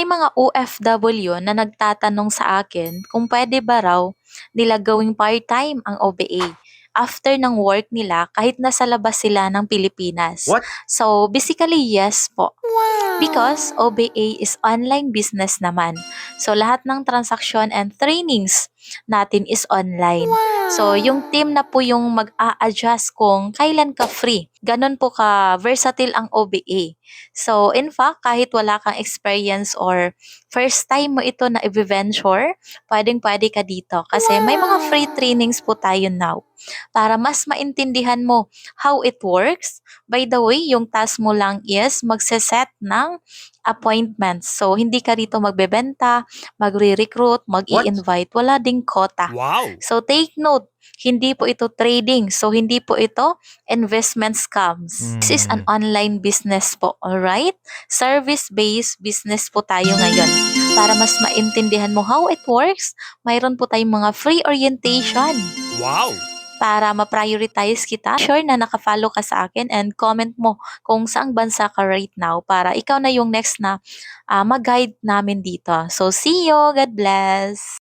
May mga OFW na nagtatanong sa akin kung pwede ba raw nila gawing part-time ang OBA after ng work nila kahit nasa labas sila ng Pilipinas. What? So, basically, yes po. Because OBA is online business naman. So, lahat ng transaksyon and trainings natin is online. So, yung team na po yung mag-a-adjust kung kailan ka free. Ganon po ka versatile ang OBA. So, in fact, kahit wala kang experience or first time mo ito na i-venture, pwedeng-pwede ka dito. Kasi may mga free trainings po tayo now para mas maintindihan mo how it works. By the way, yung task mo lang is magse-set ng appointments. So, hindi ka rito magbebenta, magre-recruit, What? mag-i-invite. Wala ding quota. Wow! So, take note, hindi po ito trading. So, hindi po ito investment scams. This is an online business po, alright? Service-based business po tayo ngayon. Para mas maintindihan mo how it works, mayroon po tayong mga free orientation Wow! para ma-prioritize kita. Sure na naka-follow ka sa akin and comment mo kung saang bansa ka right now para ikaw na yung next na mag-guide namin dito. So, see you! God bless!